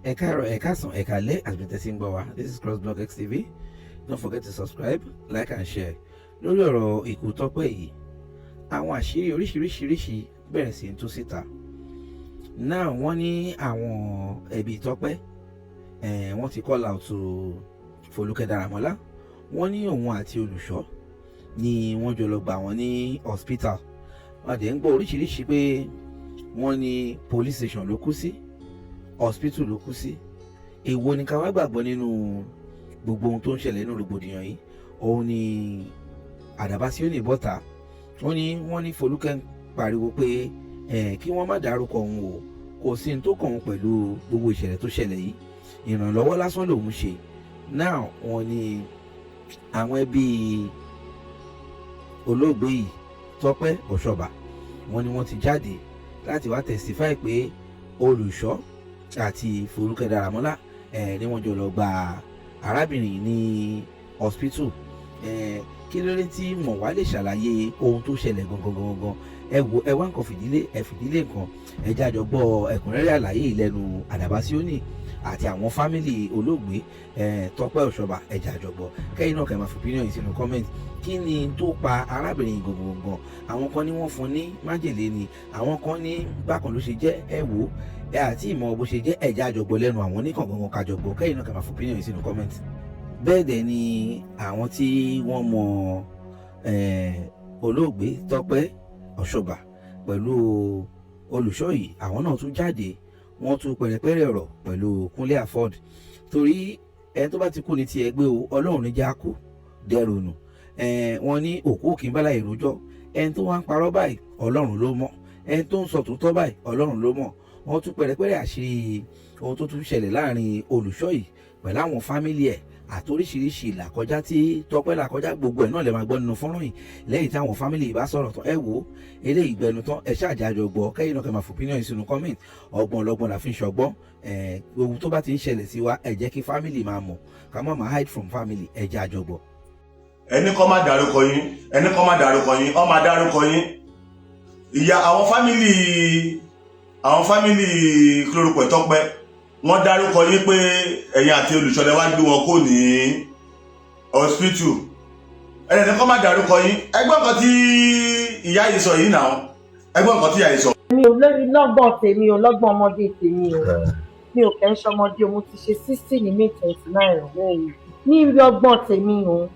Ẹ káàárọ̀, ẹ káàsán, ẹ káalẹ́ as been testing gbọ́. This is Crossblog XTV. Don't forget to subscribe, like and share. Lórí ọ̀rọ̀ ikú Tọ́pẹ́ yìí, àwọn àṣírí oríṣiríṣi bẹ̀rẹ̀ sí ń tú síta. Now wọ́n ní àwọn ẹbí Tọ́pẹ́ wọ́n ti call out to Folúkẹ́ Dáramọ́lá. Wọ́n ní òun àti olùṣọ́ ni wọ́n jọ lọ gbà wọ́n ní hospital. Wọ́n dẹ̀ ń gbọ́ oríṣiríṣi pé wọ́n ní police station ló kú sí, hospital ló kú sí. Èwo ni ká wá gbàgbọ́ nínú gbogbo ohun tó ń ṣẹlẹ̀ nínú rògbòdìyàn yìí? Òun ni Àdàbà Síónì bọ́ta. Wọ́n ní Folúkẹ́ ń pariwo pé kí wọ́n má dárúkọ òun o, kò sí ní tó kàn òun pẹ̀lú gbogbo ìṣẹ̀lẹ̀ tó ṣẹlẹ̀ yìí, ìrànlọ́wọ́ lásán lòun ṣe. Now wọ́n ní àwọn ẹbí olóògbé yìí Tọ́pẹ́ Ọ̀ṣọ́bà, wọ́n ní wọ́n ti jáde láti wá testify pé olùṣọ́ àti Folúkẹ́ Dáramọ́lá ni wọ́n jọ lọ gba arábìnrin ní hospital. Kí ló dé tí wọ́n wá lè ṣàlàyé ohun tó ṣẹlẹ̀ gangan? Ẹ wá nǹkan fìdílé nǹkan, ẹ jájọ gbọ́ ẹ̀kúnrẹ́rẹ́ àlàyé ìlẹ́nu Àdàbà Síónì àti àwọn fámìlì olóògbé Tọ́pẹ́ Ọ̀ṣọ́bà, ẹ jájọ gbọ́. Kẹ́yìn náà kẹ́ máa fi opinion yìí sínú comment. Kí ni tó pa arábìnrin gangan? Àwọn kan ní wọ́n fún ní májèlé ni, àwọn kan ní bákan ló ṣe jẹ́. Ẹ wò ẹ àti ìmọ̀ bó ṣe jẹ́, ẹ jájọ gbọ́ lẹ́nu àwọn oníkàngangan kájọ gbọ́. Kẹ́yìn náà kẹ́ máa fi opinion yìí sínú comment. Bẹ́ẹ̀ dẹ̀ ni àwọn tí wọ́n mọ olóògbé Tọ́pẹ́ Ọ̀ṣọ́bà pẹ̀lú olùṣọ́ yìí, àwọn náà tún jáde, wọ́n tún pẹ̀rẹ̀pẹ̀rẹ̀ ọ̀rọ̀ pẹ̀lú Kúnlé Afọ́d. Torí ẹni tó bá ti kú ní tiẹ̀ gbé o, Ọlọ́run ní já kú dẹrù nù. Wọ́n ní òkú kì í bá láì rojọ́. Ẹni tó wá ń parọ́ báyìí Ọlọ́run ló mọ̀, ẹni tó ń sọ tòótọ́ báyìí Ọlọ́run ló mọ̀. Wọ́n tún pẹ̀rẹ̀pẹ̀rẹ̀ àṣírí ohun tó tún ṣẹlẹ̀ láàrin olùṣọ́ yìí pẹ̀lú àwọn fámìlì ẹ̀ àti oríṣiríṣi ìlàkọjá tí Tọ́pẹ́ làkọjá. Gbogbo ẹ̀ náà lè máa gbọ́ nínú fọ́nrán yìí lẹ́yìn tí àwọn fámìlì bá sọ̀rọ̀ tán. Ẹ wo eléyìí gbẹnu tán, ẹ ṣáàjájọ gbọ́. Kẹ́yìn náà kẹ́ máa fi opinion yìí sínú comment. Ọgbọ́n ọlọ́gbọ́n la fi ń ṣọgbọ́n. Ohun tó bá ti ń ṣẹlẹ̀ sí wa, ẹ jẹ́ kí fámìlì máa mọ̀, ká má máa hide from family. Ẹ jẹ́ àjọ gbọ́. Ẹni kọ́ máa dárúkọ yín, ẹni kọ́ máa dárúkọ yín, ó máa dárúkọ yín. Ìyá àwọn fámìlì Kílórúkọ Tọ́pẹ́, wọ́n dárúkọ yín pé ẹ̀yin àti olùṣọ́lẹ̀ wá gbé wọn kò ní hospital. Ẹni kọ́ máa dárúkọ yín. Ẹgbọ́n nǹkan tí ìyá yìí sọ yìí náà, ẹgbọ́n nǹkan tí ìyá yìí sọ. Mi ò lọ́gbọ̀n tèmi ò lọ́gbọ̀n ọmọdé tèmi o, mi ò kẹ́ ń ṣọmọdé o, mo ti ṣe 60 ní May 29 ní ọgbọ̀n tèmi o.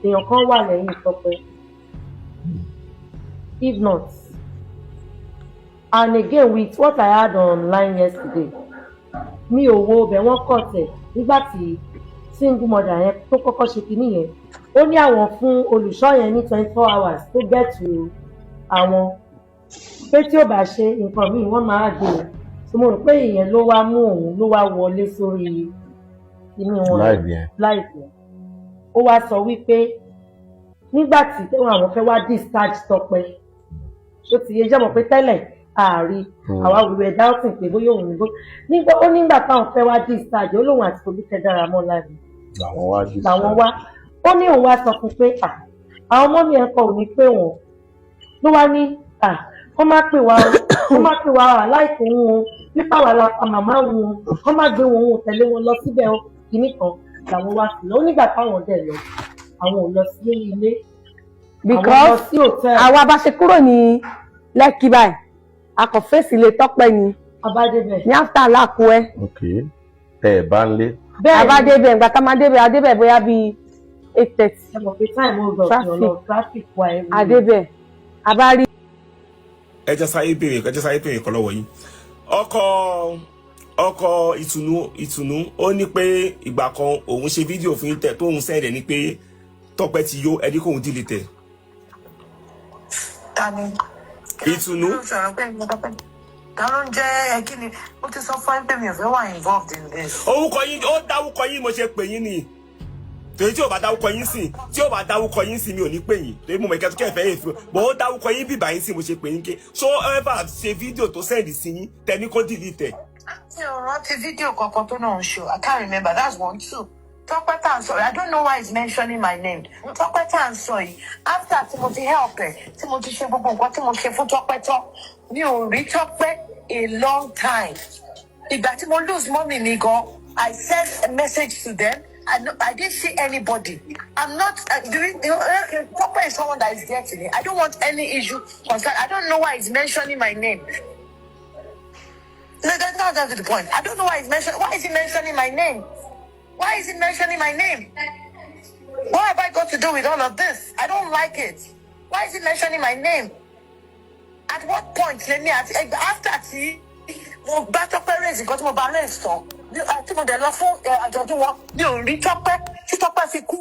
Èèyàn kan wà lẹ́yìn Tọ́pẹ́, if not. And again with what I had online yesterday, mi ò wo ọbẹ̀ wọn kọ̀ tẹ̀ nígbà tí single mother yẹn tó kọ́kọ́ ṣe kinní yẹn. Ó ní àwọn fún olùṣọ́ yẹn ní 24 hours tó get to àwọn pé tí ò bá ṣe nǹkan míì wọ́n máa gbé e. So mo rò pé ìyẹn ló wá mú òun ló wá wọlé sórí inú wọn láìpẹ́. Ó wá sọ wípé nígbà tí àwọn fẹ́ wá discharge Tọ́pẹ́, ó ti yé jẹ́ mọ̀ pé tẹ́lẹ̀ ààrí àwa wíwẹ̀ doubting pé bóyá òun nígbà táwọn fẹ́ wá discharge, ó lóun àti Folúkẹ́ Dáramọ́lá ni làwọn wá. Ó ní òun wá sọ fún pé àwọn ọmọ mi ẹ̀kọ́ ò ní pé wọ́n ló wá ní kọ́ má pè wá láìpẹ́ wọn nípa wà lápá màmá wọn, kọ́ má gbé wọn tẹ̀lé wọn lọ síbẹ̀ kìíní kan làwọn wá sí lọ. Ó nígbà táwọn dẹ̀ lọ, àwọn ò lọ sí ilé, because àwa bá ṣe kúrò ní Lẹ́kì báyìí, a kò fèsì lè Tọ́pẹ́ ni abádébẹ̀ ní after Alákùẹ́. Ẹ bá ń lé. Bẹ́ẹ̀ abádébẹ̀ ìgbà tá máa débẹ̀ adébẹ̀ bóyá bíi 8:30. ẹ mọ̀ pé táìmù ọ̀dọ̀ traffic wà ẹ̀rù. Adébẹ̀ abárí. Ẹ jẹ́ sáyé béèrè kan lọ́wọ́ yín. Ọkọ ìtùnú ó ní pé ìgbà kan òun ṣe fídíò fún yín tẹ̀ tó òun sẹ́ẹ̀dẹ̀ ní pé Tọ́pẹ́ ti yó, ẹni kóun delete. Tani Ìtùnú. Ta ló ń jẹ́ kí ni? Mo ti sọ fún ẹ pé mi ò fẹ́ wà involved in this. Orúkọ yín, ó dáwúkọ yín mo ṣe pè yín ni. Torí tí ò bá dáwúkọ yín sìn, mi ò ní pè yín. Torí mo mọ̀ ìkẹ́tù kẹ́fẹ́ yẹn fún. Bọ̀ ó dáwúkọ yín bíbá yín sìn mo ṣe pè yín ké. So ever ṣe fídíò tó sẹ́ndì sí yín, tẹni kó delete. Mi ò rántí fídíò kankan tó náà ń ṣò. I can't remember. That's 1, 2. Tọ́pẹ́ tá à ń sọ, I don't know why he's mentioning my name. Tọ́pẹ́ tá à ń sọ yìí, after tí mo ti help ẹ̀, tí mo ti ṣe gbogbo nǹkan tí mo ṣe fún Tọ́pẹ́ tán, mi ò rí Tọ́pẹ́ a long time. Ìgbà tí mo lose mommy mi gan, I sent a message to them. I didn't see anybody. I'm not doing. Papa is someone that is dear to me. I don't want any issue concern. I don't know why he's mentioning my name. No, that's the point. I don't know why he's mentioning. Why is he mentioning my name? Why is he mentioning my name? What have I got to do with all of this? I don't like it. Why is he mentioning my name? At what point, let me ask, after mo bá Tọ́pẹ́ raise nǹkan tí mo bá raise tán tí mo dẹ̀ lọ fún àjọ̀dún wọn mi ò rí Tọ́pẹ́ tí Tọ́pẹ́ fi kú.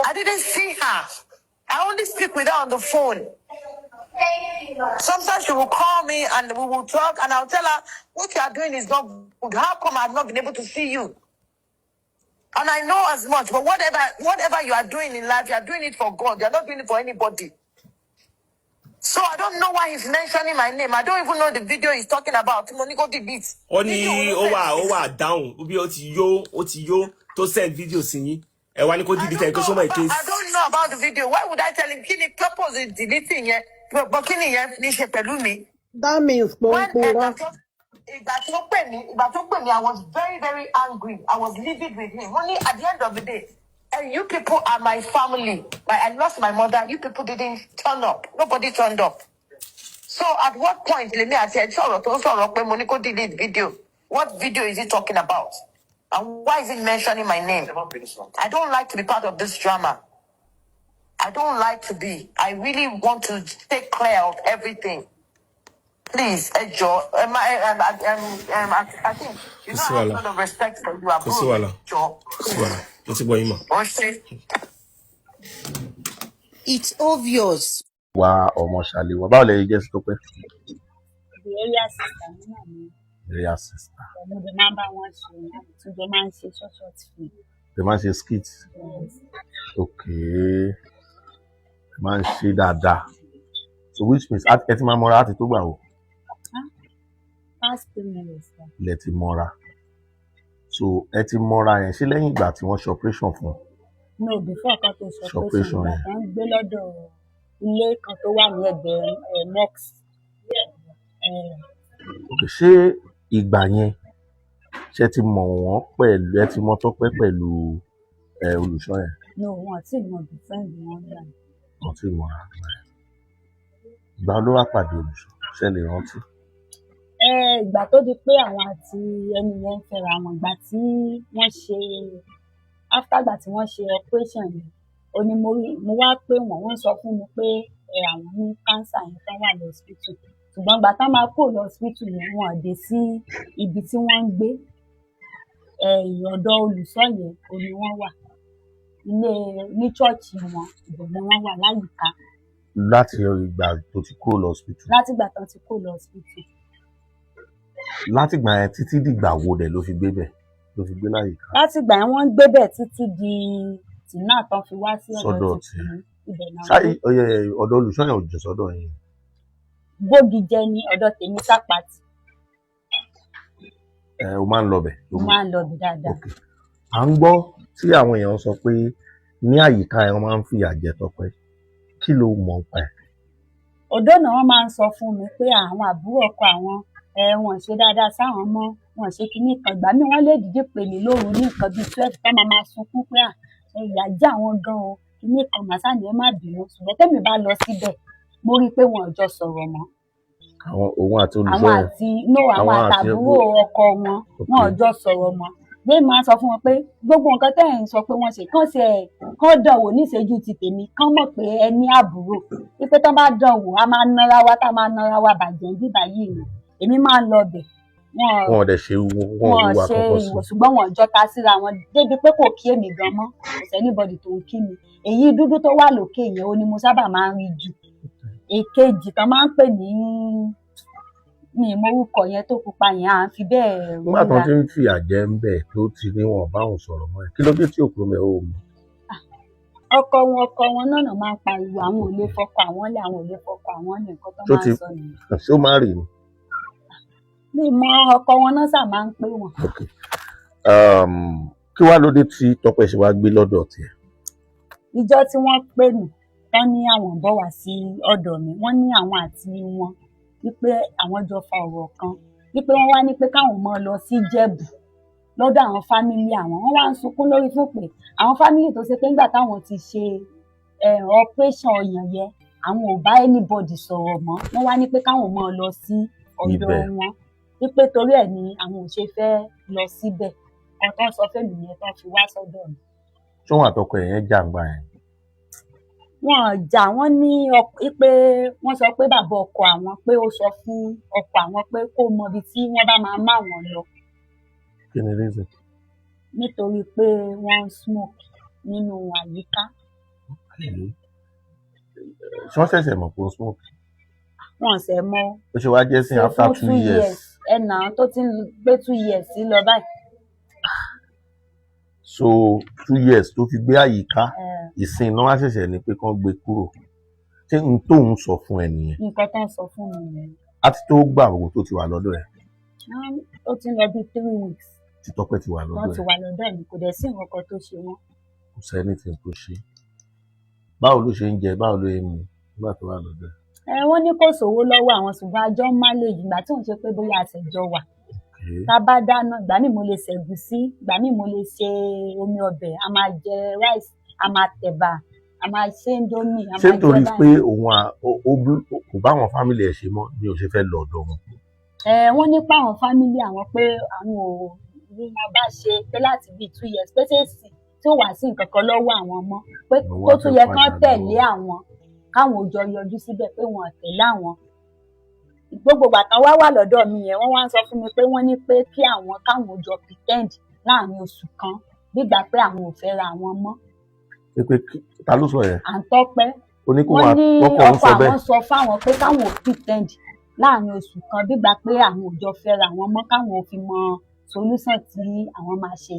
I didn't see her. I only speak with her on the phone. Sometimes she will call me and we will talk and I'll tell her what you are doing is not good. How come I've not been able to see you? And I know as much, but whatever you are doing in life, you are doing it for God. You are not doing it for anybody. So I don't know why he's mentioning my name. I don't even know the video he's talking about. Monico the beats. Oni ó wà down. Bí ó ti yó tó send video sí yín. Ẹ wá ní kó delete case. I don't know about the video. Why would I tell him kí ni purpose of deleting yẹn? But kí ni yẹn ní ṣe pẹ̀lú mi? That means Ìgbà tó pè mí, I was very, very angry. I was livid with him. Only at the end of the day, and you people are my family. I lost my mother. You people didn't turn up. Nobody turned up. So at what point, let me ask you, Monico delete video. What video is he talking about? And why is he mentioning my name? I don't like to be part of this drama. I don't like to be. I really want to take care of everything. Please, Joe. I think you know I have a lot of respect for you, Joe. It's obvious. Wá ọmọ ṣàlè wá báwo lè jẹ́ sí Tọ́pẹ́. The area sister náà ni. Area sister. Mo the number one ṣe tó jẹ́ máa ń ṣe short film. They máa ń ṣe skit. Okay. They máa ń ṣe dáadáa. So which means ẹ ti máa mọ́ra láti tó gbà wò. Past 2 minutes. Ilẹ̀ ti mọ́ra. So ẹ ti mọ́ra yẹn ṣé lẹ́yìn ìgbà tí wọ́n ṣe operation fún. No, before kan tó ṣe operation yẹn. Wọ́n gbé lọ́dọ̀ ilé kan tó wà ní ẹgbẹ́ Mox. Okay, ṣé ìgbà yẹn ṣé ti mọ̀ wọ́n pẹ̀lú ẹ ti mọ̀ Tọ́pẹ́ pẹ̀lú olùṣọ́ yẹn. No, wọn ti mọ̀ defend wọn gbà. Wọ́n ti mọ̀ ara ẹ̀. Ìgbà ló wá pàdé olùṣọ́ ṣe lè rántí. Ìgbà tó di pé àwọn àti ẹni yẹn ń fẹ́ra wọn ìgbà tí wọ́n ṣe after ìgbà tí wọ́n ṣe operation yẹn ó ní mo wá pé wọ́n sọ fún mi pé àwọn ní cancer yẹn tán wà lọ hospital ṣùgbọ́n ìgbà tán máa kó lọ hospital yẹn wọn dé sí ibi tí wọ́n ń gbé ọ̀dọ̀ olùṣọ́ yẹn ó ní wọ́n wà ilé ní church wọn ìbẹ̀rẹ̀ wọn wà láyìíká. Láti ìgbà tó ti kúrò lọ hospital. Láti ìgbà tán ti kúrò lọ hospital. Láti ìgbà yẹn títí dìgbà wo dẹ̀ ló fi gbé bẹ̀ ló fi gbé láyìíká. Láti ìgbà yẹn wọ́n ń gbé bẹ̀ títí di tìǹà tán fi wá sí ọ̀dọ̀ tí ibẹ̀ náà. Ṣáà ọ̀dọ̀ olùṣọ́ yẹn ò jẹ́ sọ́dọ̀ yín. Bógi jẹ́ ní ọ̀dọ̀ tèmi Sápàtì. O máa ń lọ bẹ̀. Mo máa ń lọ bẹ̀ dáadáa. À ń gbọ́ tí àwọn èèyàn sọ pé ní àyíká ẹ̀ wọ́n máa ń fìyà jẹ Tọ́pẹ́ kí ló mọ̀ pa ẹ̀. Ọ̀dọ̀ náà wọ́n máa ń sọ fún mi pé àwọn àbúrò ọkọ àwọn wọn ṣe dáadáa sáwọn mọ́ wọn ṣe kinní kan ìgbà míì wọ́n lè dìde pè mí lóru ní nǹkan bíi 12 tá máa sunkún pé ìyà já àwọn gan o kinní kan màsá ni ẹ má bínú ṣùgbọ́n tẹ́mi bá lọ síbẹ̀ mo rí i pé wọn ò jọ sọ̀rọ̀ mọ́. Òun àti olùṣọ́ yẹn àwọn àtàbúrò ọkọ wọn ò jọ sọ̀rọ̀ mọ́ gbé máa sọ fún wọn pé gbogbo nǹkan tẹ́ ẹ̀ ń sọ pé wọ́n ṣe kán dán wò níṣẹ́jú ti tèmi kán mọ̀ pé ẹ ní àbúrò wípé tán bá dán wò á máa nára wa tá máa nára wa bàjẹ́ ń bíbá yìí ni èmi máa ń lọ bẹ̀. Wọn ò dẹ̀ ṣe wọn ṣe ìwò ṣùgbọ́n wọn jọta síra wọn débi pé kò kí èmi gan mọ́ kò sẹ́nibọ̀dì tó ń kí mi èyí dúdú tó wà lókè yẹn ó ní mo sábà máa ń rí jù èkejì tán máa ń pè ní mi ìmọ̀rúkọ yẹn tó pupa yẹn à ń fi bẹ́ẹ̀ nígbà tó ti ń fi àjẹ́ ń bẹ̀ tó ti níwọ̀n báwọn sọ̀rọ̀ mọ́ ẹ̀ kí ló dé tí òkú mẹ́ ò mọ̀. ọkọ wọn náà máa ń pariwo àwọn ò lè fọkọ àwọn lé àwọn ò lè fọkọ àwọn lé nǹkan tó máa ń sọ nìyẹn. ṣé ó máa rì ni. mi mọ ọkọ wọn náà sà máa ń pè wọn. kí wàá ló dé tí Tọ́pẹ́ ṣe wá gbé lọ́dọ̀ tiẹ̀. ìjọ tí wọ́n pè mí tán ní àwọn bọ̀ wá sí ọ̀dọ̀ mi wọ́n ní àwọn àti wọn wípé àwọn jọ fa ọ̀rọ̀ kan wípé wọ́n wá ní pé káwọn mọ́ lọ sí Jẹ̀bú lọ́dọ̀ àwọn fámílì àwọn. Wọ́n wá ń sunkún lórí fún pé àwọn fámílì tó ṣe pé nígbà táwọn ti ṣe operation ọyàn yẹn àwọn ò bá anybody sọ̀rọ̀ mọ́. Wọ́n wá ní pé káwọn mọ́ lọ sí ọ̀dọ̀ wọn wípé torí ẹ̀ ni àwọn ò ṣe fẹ́ lọ síbẹ̀. Ọ̀tọ̀ sọ fẹ́mi yẹn tán fi wá sọ́dọ̀ mi. ṣé wọn àtọkọ ẹ̀ yẹn jàǹgbà yẹn. Wọ́n jà, wọ́n ní pé wọ́n sọ pé bàbá ọkọ àwọn pé ó sọ fún ọkọ àwọn pé kó mọ ibi tí wọ́n bá máa má wọn lọ. kí ni reason. Nítorí pé wọ́n ń smoke nínú àyíká. ṣé wọ́n ṣẹ̀ṣẹ̀ mọ̀ pé ó smoke. Wọ́n ṣẹ̀ mọ̀. ó ṣe wá jẹ́ sí after 2 years. ẹnà tó ti ń gbé 2 years sí lọ báyìí. so 2 years tó fi gbé àyíká ìsìn náà wá ṣẹ̀ṣẹ̀ ní pé kán gbé kúrò. ṣé n tóun sọ fún ẹ nìyẹn. Nǹkan tó ń sọ fún mi nìyẹn. a ti tó gbà wo tó ti wà lọ́dọ̀ ẹ̀. Ó ti ń lọ bí 3 weeks. tí Tọ́pẹ́ ti wà lọ́dọ̀ ẹ̀. Wọ́n ti wà lọ́dọ̀ mi, kò dẹ̀ sí nǹkan kan tó ṣe wọ́n. kò sẹ́ni tí tó ṣe. báwo ló ṣe ń jẹ báwo ló ń mu nígbà tó wà lọ́dọ̀ ẹ̀. Wọ́n ní kò sówó lọ́wọ́ àwọn ṣùgbọ́n àjọ ń manage ìgbà tí òun ṣe pé bóyá àtẹ̀jọ wà. Tá bá dáná ìgbà míì mo lè ṣẹ̀gúsí, ìgbà míì mo lè ṣe omi ọbẹ̀, a máa jẹ rice, a máa tẹ̀bà, a máa ṣe indomie, a máa jẹ ṣé báyìí. nítorí pé òun kò bá àwọn fámìlì ẹ̀ ṣe mọ́ ni ò ṣe fẹ́ lọ ọ̀dọ̀ wọn. Wọ́n ní pa àwọn fámìlì àwọn pé àwọn ò rí wọn bá ṣe pé láti bíi 2 years pé ṣèèṣì tí ò wá sí nǹkan kan lọ́wọ́ àwọn ọmọ pé tó tún yẹ kán tẹ̀lé àwọn káwọn ò jọ yọjú síbẹ̀ pé wọn ò tẹ̀lé àwọn. Gbogbo ìgbà kan wá wà lọ́dọ̀ mi yẹn wọ́n wá ń sọ fún mi pé wọ́n ní pé kí àwọn káwọn ò jọ pretend láàrin oṣù kan nígbà pé àwọn ò fẹ́ ra àwọn mọ́. pé ta ló sọ yẹn. À ń Tọ́pẹ́. wọ́n ní ọkọ àwọn sọ fáwọn pé káwọn ò pretend láàrin oṣù kan nígbà pé àwọn ò jọ fẹ́ ra àwọn mọ́ káwọn ò fi mọ solution tí àwọn máa ṣe.